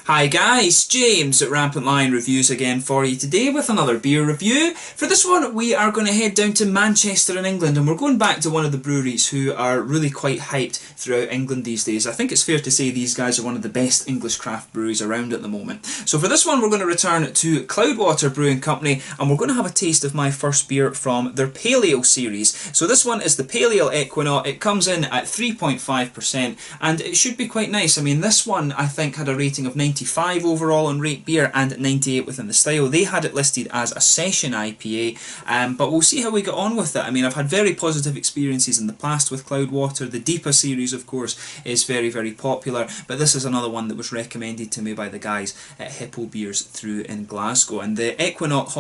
Hi guys, James at RampantLionReviews again for you today with another beer review. For this one we are going to head down to Manchester in England, and we're going back to one of the breweries who are really quite hyped throughout England these days. I think it's fair to say these guys are one of the best English craft breweries around at the moment. So for this one we're going to return to Cloudwater Brewing Company, and we're going to have a taste of my first beer from their Pale Ale series. So this one is the Pale Ale Equanot. It comes in at 3.5% and it should be quite nice. I mean, this one I think had a rating of 95 overall on Rate Beer and 98 within the style. They had it listed as a session IPA, but we'll see how we get on with it. I mean, I've had very positive experiences in the past with Cloudwater. The Deeper series, of course, is very, very popular, but this is another one that was recommended to me by the guys at Hippo Beers through in Glasgow. And the Equanot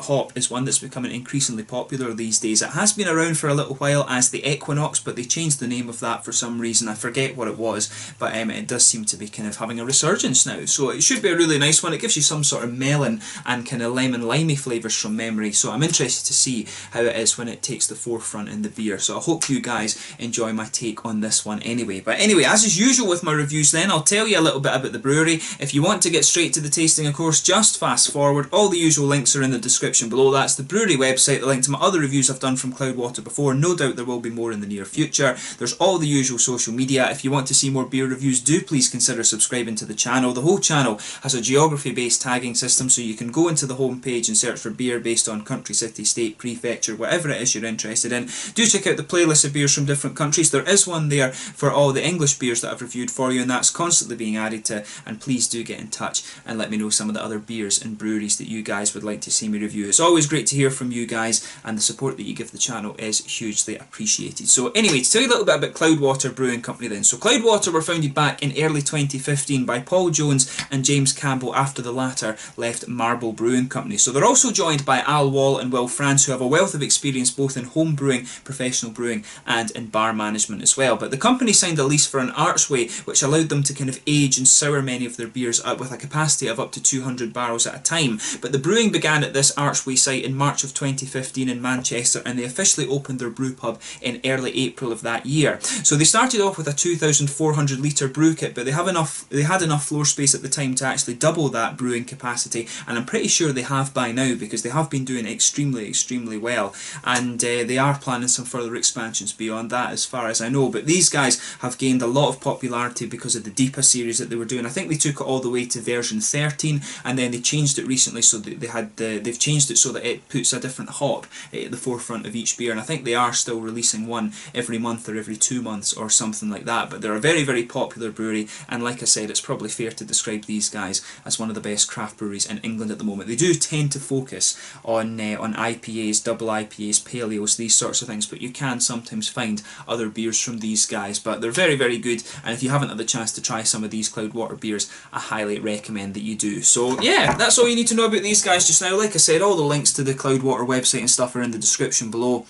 hop is one that's becoming increasingly popular these days. It has been around for a little while as the Equinox, but they changed the name of that for some reason. I forget what it was, but it does seem to be kind of having a resurgence now. So it should be a really nice one. It gives you some sort of melon and kind of lemon limey flavours from memory, so I'm interested to see how it is when it takes the forefront in the beer. So I hope you guys enjoy my take on this one anyway. But anyway, as is usual with my reviews then, I'll tell you a little bit about the brewery. If you want to get straight to the tasting, of course, just fast forward. All the usual links are in the description below. That's the brewery website, the link to my other reviews I've done from Cloudwater before. No doubt there will be more in the near future. There's all the usual social media. If you want to see more beer reviews, do please consider subscribing to the channel. The whole channel has a geography-based tagging system, so you can go into the home page and search for beer based on country, city, state, prefecture, whatever it is you're interested in. Do check out the playlist of beers from different countries. There is one there for all the English beers that I've reviewed for you, and that's constantly being added to. And please do get in touch and let me know some of the other beers and breweries that you guys would like to see me review. It's always great to hear from you guys, and the support that you give the channel is hugely appreciated. So anyway, to tell you a little bit about Cloudwater Brewing Company then. So Cloudwater were founded back in early 2015 by Paul Jones and James Campbell after the latter left Marble Brewing Company. So they're also joined by Al Wall and Will France, who have a wealth of experience both in home brewing, professional brewing and in bar management as well. But the company signed a lease for an archway which allowed them to kind of age and sour many of their beers up with a capacity of up to 200 barrels at a time. But the brewing began at this archway site in March of 2015 in Manchester, and they officially opened their brew pub in early April of that year. So they started off with a 2,400 litre brew kit, but they had enough floor space at the time to actually double that brewing capacity, and I'm pretty sure they have by now, because they have been doing extremely well, and they are planning some further expansions beyond that as far as I know. But these guys have gained a lot of popularity because of the Deeper series that they were doing. I think they took it all the way to version 13, and then they changed it recently, so they've changed it so that it puts a different hop at the forefront of each beer, and I think they are still releasing one every month or every 2 months or something like that. But they're a very popular brewery, and like I said, it's probably fair to describe these guys as one of the best craft breweries in England at the moment. They do tend to focus on IPAs, double IPAs, pale ales, these sorts of things, but you can sometimes find other beers from these guys. But they're very good, and if you haven't had the chance to try some of these Cloudwater beers, I highly recommend that you do. So yeah, that's all you need to know about these guys just now. Like I said, all the links to the Cloudwater website and stuff are in the description below.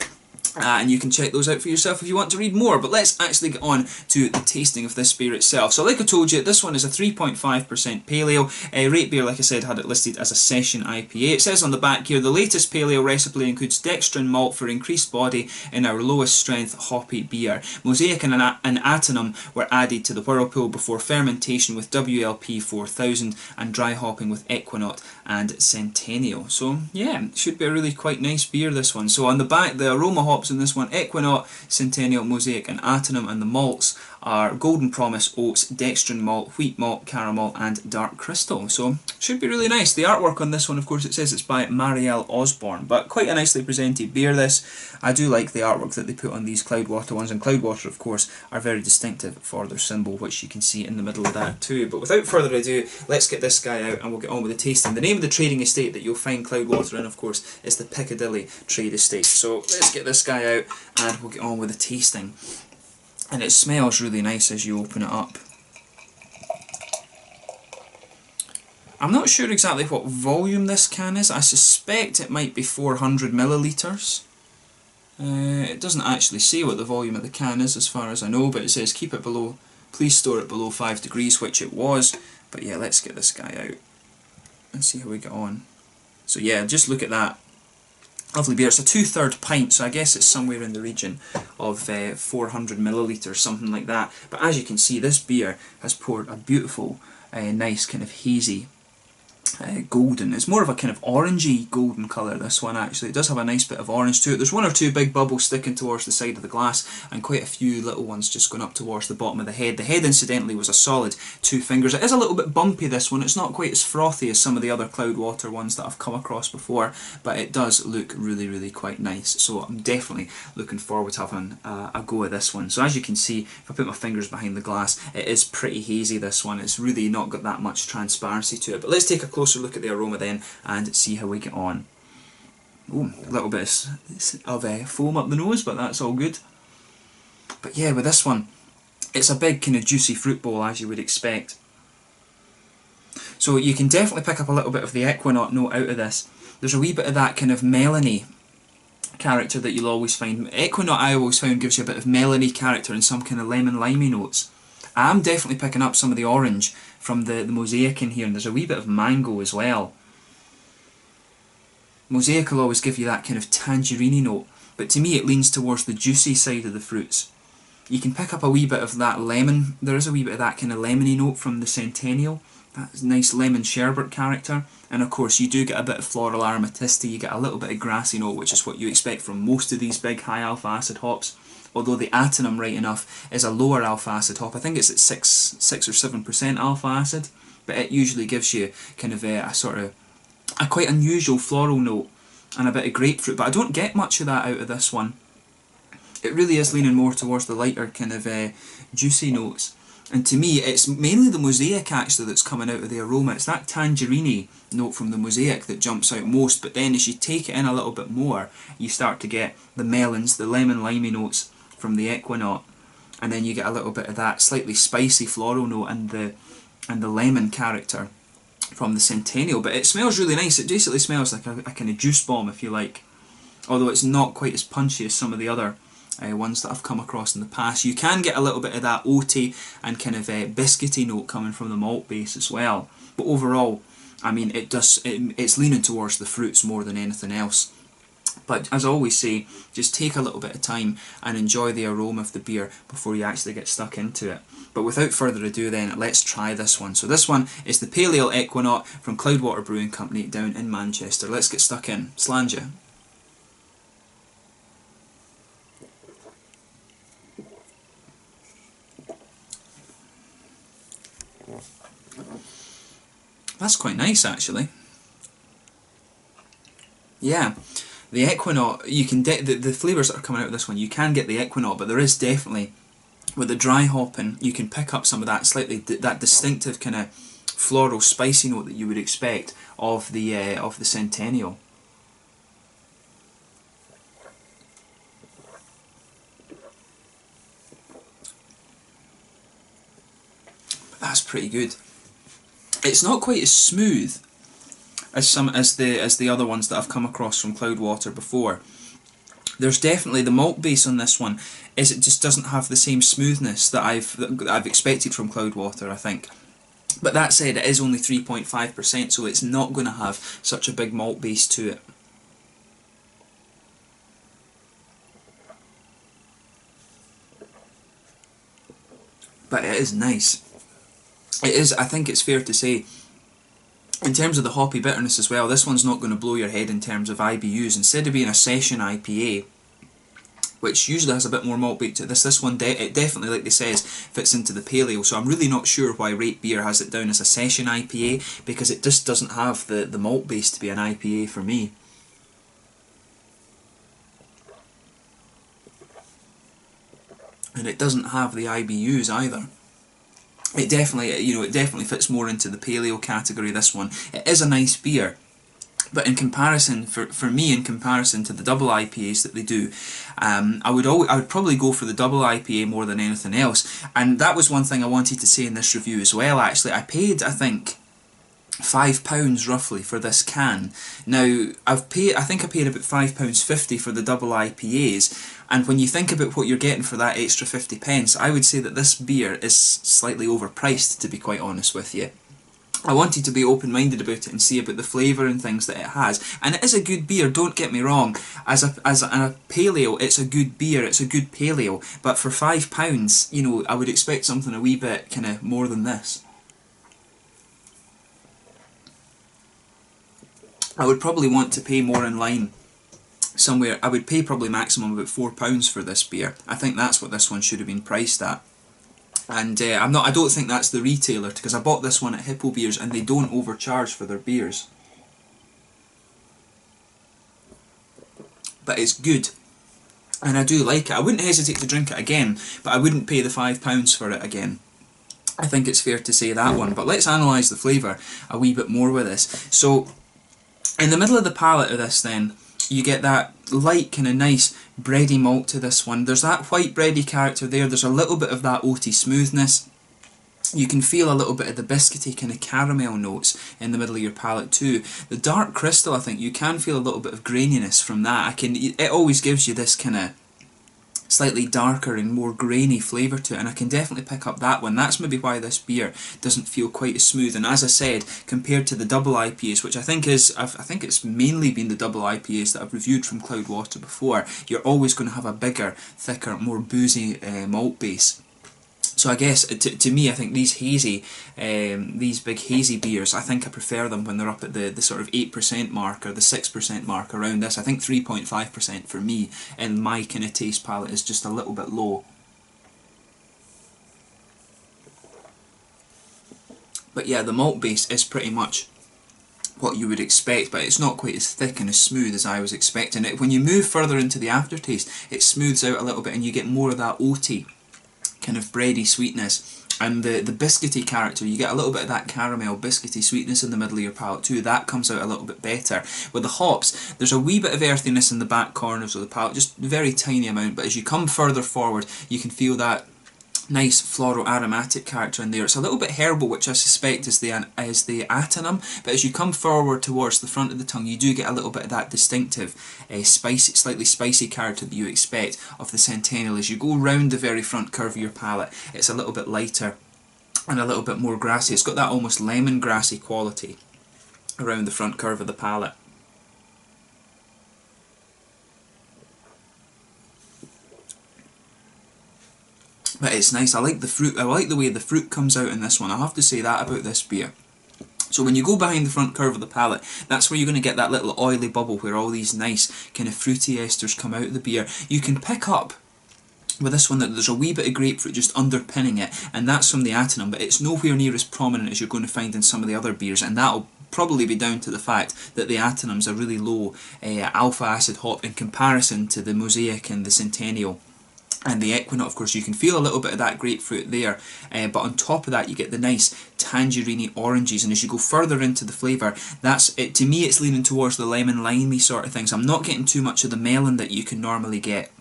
And you can check those out for yourself if you want to read more. But let's actually get on to the tasting of this beer itself. So like I told you, this one is a 3.5% pale ale. Rate Beer, like I said, had it listed as a session IPA. It says on the back here, the latest pale ale recipe includes dextrin malt for increased body in our lowest strength hoppy beer. Mosaic and Atenum were added to the whirlpool before fermentation with WLP 4000 and dry hopping with Equanot and Centennial. So yeah, it should be a really quite nice beer, this one. So on the back, the aroma hops in this one: Equanot, Centennial, Mosaic and Atenum, and the malts are Golden Promise, Oats, Dextrin Malt, Wheat Malt, Caramel and Dark Crystal. So should be really nice. The artwork on this one, of course, it says it's by Marielle Osborne, but quite a nicely presented beer this. I do like the artwork that they put on these Cloudwater ones, and Cloudwater, of course, are very distinctive for their symbol, which you can see in the middle of that too. But without further ado, let's get this guy out and we'll get on with the tasting. The name of the trading estate that you'll find Cloudwater in, of course, is the Piccadilly Trade Estate. So let's get this guy out and we'll get on with the tasting. And it smells really nice as you open it up. I'm not sure exactly what volume this can is. I suspect it might be 400 millilitres. It doesn't actually say what the volume of the can is as far as I know, but it says keep it below, please store it below 5 degrees, which it was. But yeah, let's get this guy out and see how we get on. So yeah, just look at that. Lovely beer. It's a 2/3 pint, so I guess it's somewhere in the region of 400 millilitres, something like that. But as you can see, this beer has poured a beautiful nice kind of hazy golden. It's more of a kind of orangey golden colour, this one actually. It does have a nice bit of orange to it. There's one or two big bubbles sticking towards the side of the glass and quite a few little ones just going up towards the bottom of the head. The head incidentally was a solid 2 fingers. It is a little bit bumpy, this one. It's not quite as frothy as some of the other Cloudwater ones that I've come across before, but it does look really, really quite nice. So I'm definitely looking forward to having a go at this one. So as you can see, if I put my fingers behind the glass, it is pretty hazy, this one. It's really not got that much transparency to it. But let's take a closer look at the aroma then and see how we get on. Ooh, a little bit of foam up the nose, but that's all good. But yeah, with this one, it's a big kind of juicy fruit bowl, as you would expect. So you can definitely pick up a little bit of the Equanot note out of this. There's a wee bit of that kind of melony character that you'll always find. Equanot, I always found, gives you a bit of melony character and some kind of lemon limey notes. I'm definitely picking up some of the orange from the mosaic in here, and there's a wee bit of mango as well. Mosaic will always give you that kind of tangerine note, but to me it leans towards the juicy side of the fruits. You can pick up a wee bit of that lemon. There is a wee bit of that kind of lemony note from the Centennial. That nice lemon sherbet character. And of course you do get a bit of floral aromaticity, you get a little bit of grassy note, which is what you expect from most of these big high alpha acid hops. Although the Atenum, right enough, is a lower alpha acid hop. I think it's at 6 or 7% alpha acid, but it usually gives you kind of a sort of a quite unusual floral note and a bit of grapefruit, but I don't get much of that out of this one. It really is leaning more towards the lighter kind of juicy notes. And to me, it's mainly the mosaic actually that's coming out of the aroma. It's that tangerine note from the mosaic that jumps out most, but then as you take it in a little bit more, you start to get the melons, the lemon limey notes from the Equanot, and then you get a little bit of that slightly spicy floral note and the lemon character from the Centennial. But it smells really nice. It basically smells like a kind of juice bomb, if you like, although it's not quite as punchy as some of the other ones that I've come across in the past. You can get a little bit of that oaty and kind of biscuity note coming from the malt base as well, but overall, I mean, it's leaning towards the fruits more than anything else. But as I always say, just take a little bit of time and enjoy the aroma of the beer before you actually get stuck into it. But without further ado then, let's try this one. So this one is the Pale Ale Equanot from Cloudwater Brewing Company down in Manchester. Let's get stuck in. Slàinte. That's quite nice actually. Yeah. The Equanot, you can the flavours that are coming out of this one, you can get the Equanot, but there is definitely, with the dry hopping, you can pick up some of that that distinctive kind of floral spicy note that you would expect of the Centennial. But that's pretty good. It's not quite as smooth as the other ones that I've come across from Cloudwater before. There's definitely the malt base on this one it just doesn't have the same smoothness that I've expected from Cloudwater, I think. But that said, it is only 3.5%, so it's not going to have such a big malt base to it. But it is nice. It is, I think it's fair to say, in terms of the hoppy bitterness as well, this one's not going to blow your head in terms of IBUs. Instead of being a session IPA, which usually has a bit more malt bait to it, this one it definitely, like they says, fits into the pale ale. So I'm really not sure why Rate Beer has it down as a session IPA, because it just doesn't have the malt base to be an IPA for me. And it doesn't have the IBUs either. It definitely fits more into the pale ale category, this one. It is a nice beer, but in comparison, for me, in comparison to the double IPAs that they do, I would probably go for the double IPA more than anything else. And that was one thing I wanted to say in this review as well, actually. I paid, I think, £5 roughly for this can. Now, I think I paid about £5.50 for the double IPAs, and when you think about what you're getting for that extra 50p, I would say that this beer is slightly overpriced, to be quite honest with you. I wanted to be open-minded about it and see about the flavour and things that it has, and it is a good beer, don't get me wrong. As a pale ale, it's a good beer, it's a good pale ale, but for £5, I would expect something a wee bit kind of more than this. I would probably want to pay more in line somewhere. I would pay probably maximum about £4 for this beer. I think that's what this one should have been priced at. And I don't think that's the retailer, because I bought this one at Hippo Beers and they don't overcharge for their beers. But it's good, and I do like it. I wouldn't hesitate to drink it again, but I wouldn't pay the £5 for it again. I think it's fair to say that one. But let's analyse the flavour a wee bit more with this. So, in the middle of the palate of this then, you get that light kind of nice bready malt to this one. There's that white bready character there. There's a little bit of that oaty smoothness. You can feel a little bit of the biscuity kind of caramel notes in the middle of your palate too. The dark crystal, I think you can feel a little bit of graininess from that. It always gives you this kind of slightly darker and more grainy flavour to it, and I can definitely pick up that one. That's maybe why this beer doesn't feel quite as smooth. And as I said, compared to the double IPAs, which I think it's mainly been the double IPAs that I've reviewed from Cloudwater before, you're always going to have a bigger, thicker, more boozy malt base. So I guess, to me, I think these big hazy beers, I think I prefer them when they're up at the sort of 8% mark or the 6% mark around this. I think 3.5% for me, in my kind of taste palette, is just a little bit low. But yeah, the malt base is pretty much what you would expect, but it's not quite as thick and as smooth as I was expecting it. When you move further into the aftertaste, it smooths out a little bit and you get more of that oaty kind of bready sweetness, and the biscuity character, you get a little bit of that caramel biscuity sweetness in the middle of your palate too. That comes out a little bit better. With the hops, there's a wee bit of earthiness in the back corners of the palate, just a very tiny amount, but as you come further forward you can feel that nice floral aromatic character in there. It's a little bit herbal, which I suspect is the atenum, but as you come forward towards the front of the tongue, you do get a little bit of that distinctive spicy, slightly spicy character that you expect of the Centennial. As you go round the very front curve of your palate, it's a little bit lighter and a little bit more grassy. It's got that almost lemongrassy quality around the front curve of the palate. But it's nice. I like the fruit. I like the way the fruit comes out in this one. I have to say that about this beer. So when you go behind the front curve of the palate, that's where you're going to get that little oily bubble where all these nice kind of fruity esters come out of the beer. You can pick up with this one that there's a wee bit of grapefruit just underpinning it, and that's from the atenum, but it's nowhere near as prominent as you're going to find in some of the other beers, and that'll probably be down to the fact that the atenum's a really low alpha acid hop in comparison to the Mosaic and the Centennial. And the Equanot, of course, you can feel a little bit of that grapefruit there, but on top of that you get the nice tangerine oranges, and as you go further into the flavour, that's it. To me it's leaning towards the lemon limey sort of things. I'm not getting too much of the melon that you can normally get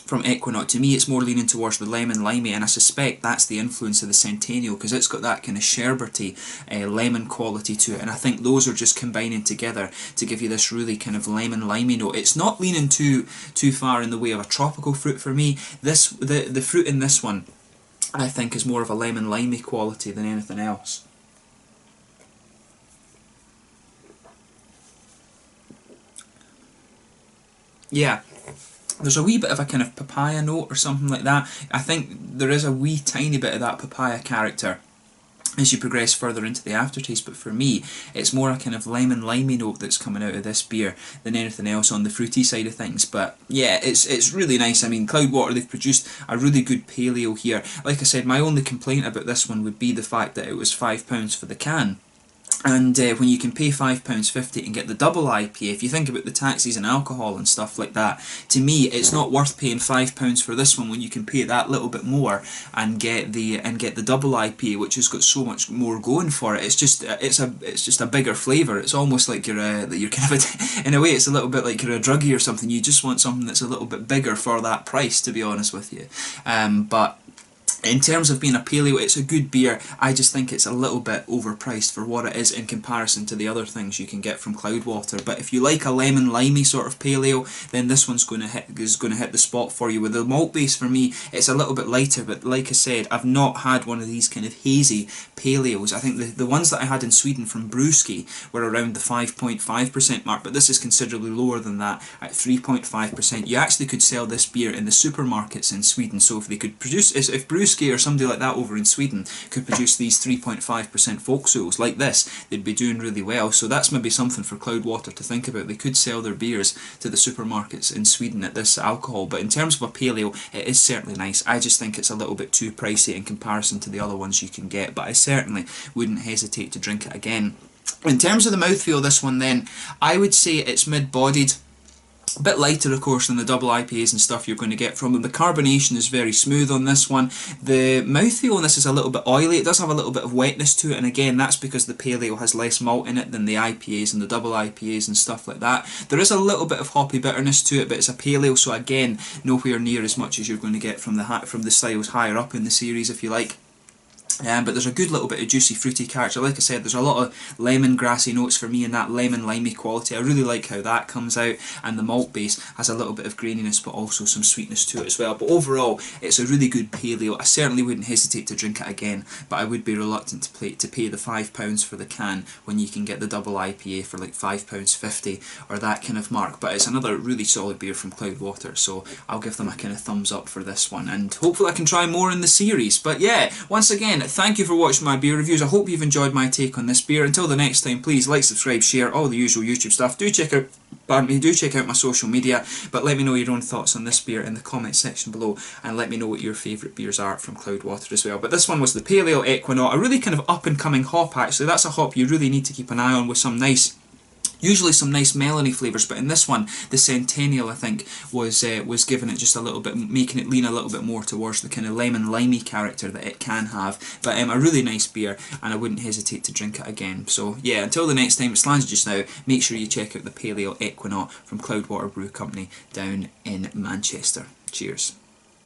from Equanot. To me it's more leaning towards the lemon limey, and I suspect that's the influence of the Centennial, because it's got that kind of sherbety lemon quality to it, and I think those are just combining together to give you this really kind of lemon limey note. It's not leaning too far in the way of a tropical fruit for me. The fruit in this one I think is more of a lemon limey quality than anything else. Yeah, there's a wee bit of a kind of papaya note or something like that. I think there is a wee tiny bit of that papaya character as you progress further into the aftertaste, but for me it's more a kind of lemon limey note that's coming out of this beer than anything else on the fruity side of things. But yeah, it's really nice. I mean, Cloudwater, they've produced a really good pale ale here. Like I said, my only complaint about this one would be the fact that it was £5 for the can. And when you can pay £5.50 and get the double IPA, if you think about the taxes and alcohol and stuff like that, to me it's not worth paying £5 for this one when you can pay that little bit more and get the double IPA, which has got so much more going for it. It's just a bigger flavour. It's almost like you're kind of in a way it's a little bit like you're a druggie or something. You just want something that's a little bit bigger for that price, to be honest with you. But in terms of being a pale ale, it's a good beer. I just think it's a little bit overpriced for what it is in comparison to the other things you can get from Cloudwater. But if you like a lemon limey sort of pale ale, then this one's going to hit the spot for you. With the malt base, for me, it's a little bit lighter. But like I said, I've not had one of these kind of hazy pale ales. I think the ones that I had in Sweden from Brewski were around the 5.5% mark, but this is considerably lower than that at 3.5%. You actually could sell this beer in the supermarkets in Sweden. So if they could produce, if Brewski Wolski or somebody like that over in Sweden could produce these 3.5% folk souls like this, they'd be doing really well. So that's maybe something for Cloudwater to think about. They could sell their beers to the supermarkets in Sweden at this alcohol, but in terms of a pale ale, it is certainly nice. I just think it's a little bit too pricey in comparison to the other ones you can get, but I certainly wouldn't hesitate to drink it again. In terms of the mouthfeel, this one then, I would say it's mid-bodied. A bit lighter, of course, than the double IPAs and stuff you're going to get from them. The carbonation is very smooth on this one. The mouthfeel on this is a little bit oily. It does have a little bit of wetness to it, and again, that's because the pale ale has less malt in it than the IPAs and the double IPAs and stuff like that. There is a little bit of hoppy bitterness to it, but it's a pale ale, so again, nowhere near as much as you're going to get from the styles higher up in the series, if you like. But there's a good little bit of juicy fruity character. Like I said, there's a lot of lemongrassy notes for me and that lemon limey quality. I really like how that comes out, and the malt base has a little bit of graininess but also some sweetness to it as well. But overall, it's a really good pale ale. I certainly wouldn't hesitate to drink it again, but I would be reluctant to pay the £5 for the can when you can get the double IPA for like £5.50 or that kind of mark. But it's another really solid beer from Cloudwater, so I'll give them a kind of thumbs up for this one, and hopefully I can try more in the series. But yeah, once again, thank you for watching my beer reviews. I hope you've enjoyed my take on this beer. Until the next time, please like, subscribe, share, all the usual YouTube stuff. Do check out my social media, but let me know your own thoughts on this beer in the comment section below, and let me know what your favourite beers are from Cloudwater as well. But this one was the Pale Ale Equanot, a really kind of up and coming hop actually. That's a hop you really need to keep an eye on, with usually some nice melony flavours, but in this one, the Centennial, I think, was giving it just a little bit, making it lean a little bit more towards the kind of lemon limey character that it can have. But a really nice beer, and I wouldn't hesitate to drink it again. So yeah, until the next time, it's Lance just now. Make sure you check out the Pale Ale Equanot from Cloudwater Brew Company down in Manchester. Cheers.